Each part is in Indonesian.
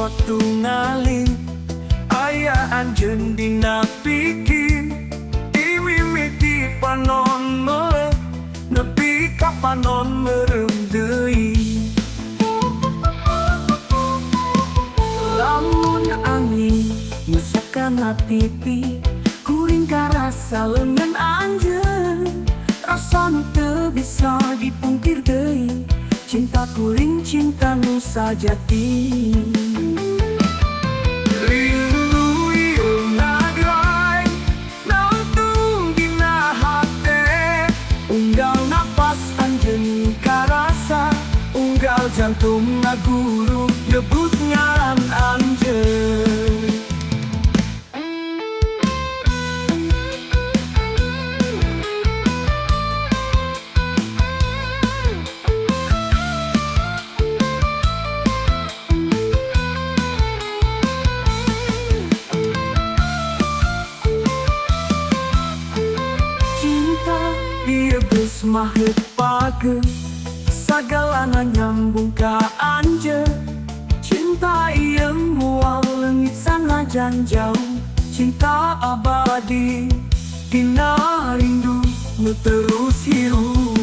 waktu ngaling aya anjeun dina pikir dimimiti panon meleh nepi ka panon meureum deui. Lamun angin ngusuk kana pipi kuring karasa leungeun anjeun rasa nu teu bisa dipungkir deui. Cinta kuring cinta nu sajati. Rindu ieu nagrai nauntung dina hate unggal napas anjeun karasa unggal jantung ngaguru debut ngaran anjeun. Mahut page sagalana nyambung ka anjeun. Cinta ieu moal leungit sanajan jauh, cinta abadi dina rindu nu terus hirup.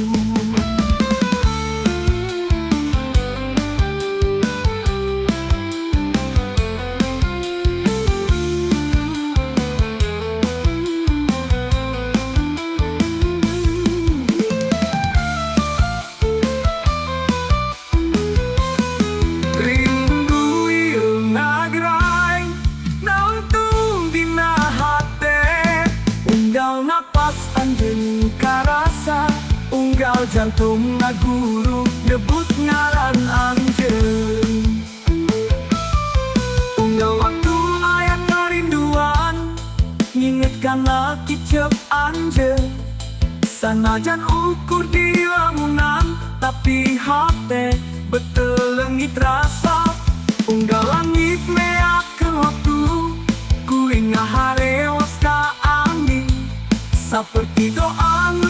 Unggal jantung ngaguru debut ngaran anjeun. Unggal waktu aya karinduan ngingetkan kicep anjeun. Sanajan ukur di lamunan tapi hate betul leungit rasa. Unggal langit meakeun waktu kuring ngahareos ka angin saperti doa nu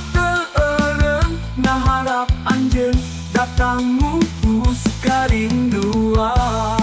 harap anjeun datang mupus karinduan.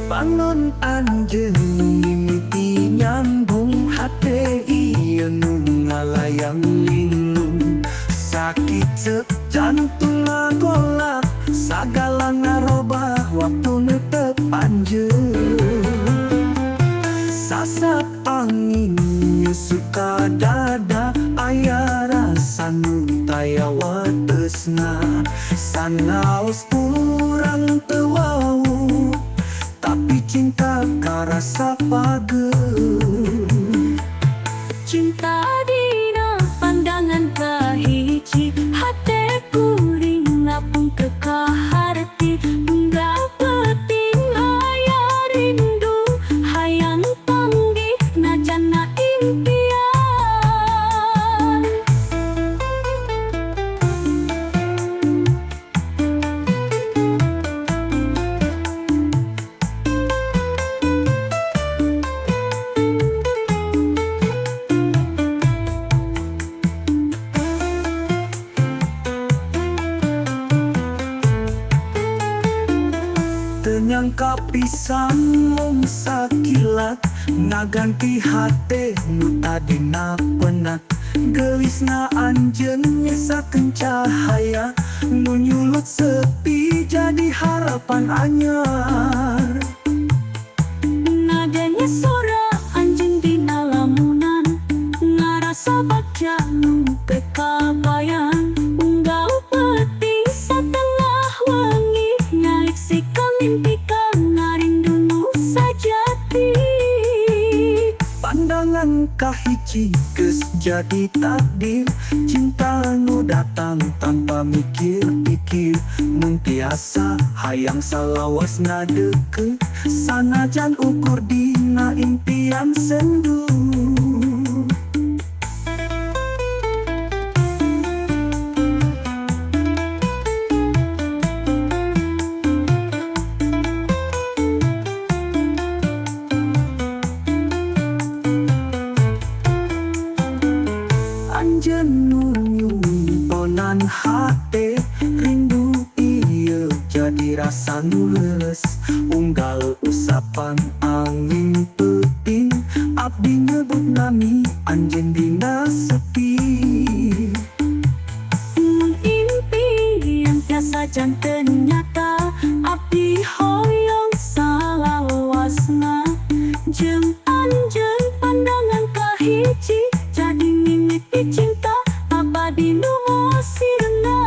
Panon anjeun mimiti nyambung hate ieu nu ngalayang linglung sakit ceuk jantung ngagolak sagala ngarobah waktu nu teu panjeun. Sasap angin nyusuk ka dada aya rasa nu taya watesna sanaos urang teu wau tapi cinta karasa pageuh. Cinta dina pandangan kahiji hate kuring lapung ke kaharti unggal penting aya rindu hayang panggih najana impian. Nyangka pisan mung sakilat ngaganti hate nu tadina penat gelisna anjeun nyesakeun cahaya nu nyulut sepi jadi harapan anyar. Nadanya sora anjeun dina lamunan ngarasa baca nu pekabayan unggal peuting satengah wangi nyaeksikeun mimpi kahiji geus jadi takdir cinta nu datang tanpa mikir pikir. mikir mentiasa hayang salawasna deket sanajan ukur dina impian sendu. Anjeun nu nyimpenan hate rindu ieu jadi rasa nu leres unggal usapan angin peuting abdi nyebut nami anjeun dina sepi. Mun impian tiasa jan teu nyata abdi hoyong salawasna jeung anjeun pandangan kahiji jadi mimiti cinta abadi nu sirna.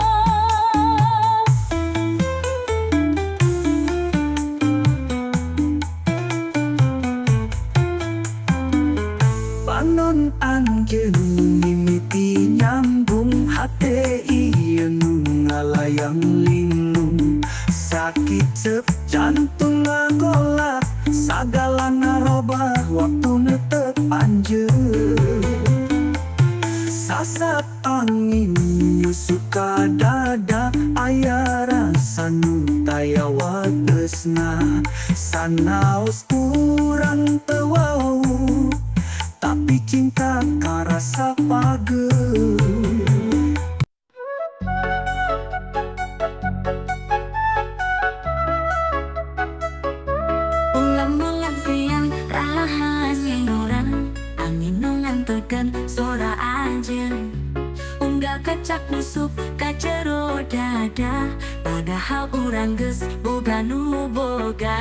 Panon anjeun mimiti nyambung hate ieu nu ngalayang linglung sakit cep jantung ngagolak sagala narobah waktu netep anjeun. Sasat angin nyusuk ka dada aya rasa nu taya watesna sanaos urang teu wau tapi cinta karasa pageuh. Ulang-ulang siang rahasia orang angin nu nganturkeun suara anjeun unggal kecak nusuk ka jero dada padahal urang geus boga nu boga.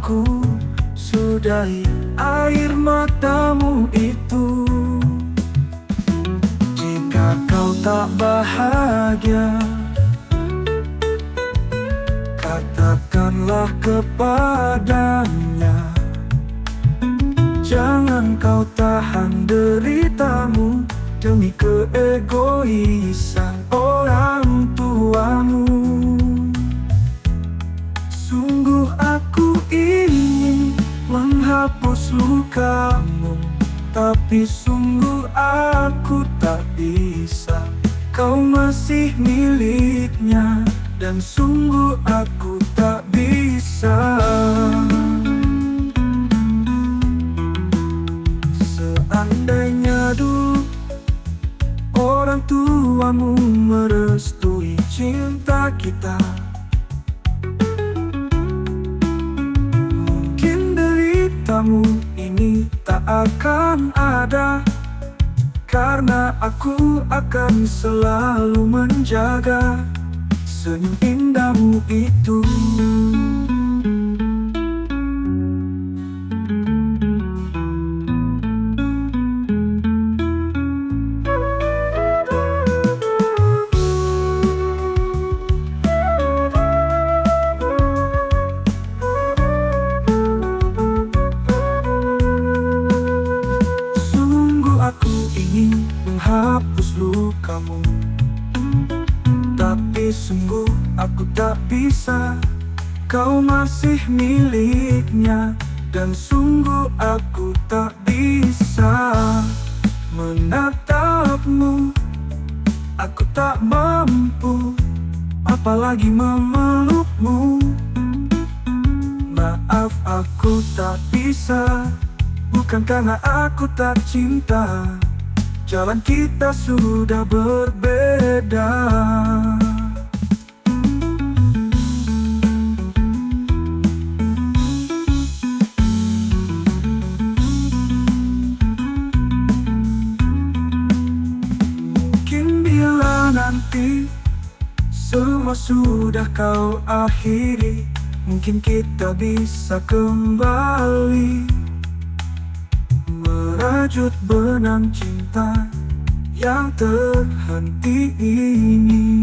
aku sudahi air matamu itu. Jika kau tak bahagia, katakanlah kepadanya. Jangan kau tahan deritamu demi keegoisan orang tuamu. Sungguh aku ingin menghapus lukamu, tapi sungguh aku tak bisa. Kau masih miliknya, dan sungguh aku tak bisa. Seandainya dulu orang tuamu merestui cinta kita, mungkin deritamu ini tak akan ada, karena aku akan selalu menjaga senyum indahmu itu. Sungguh aku ingin menghapus lukamu, tapi sungguh aku tak bisa. Kau masih miliknya, dan sungguh aku tak bisa menatapmu. Aku tak mampu, apalagi memelukmu. Maaf aku tak bisa, bukan karena aku tak cinta. Jalan kita sudah berbeda. Mungkin bila nanti semua sudah kau akhiri, mungkin kita bisa kembali merajut benang cinta yang terhenti ini.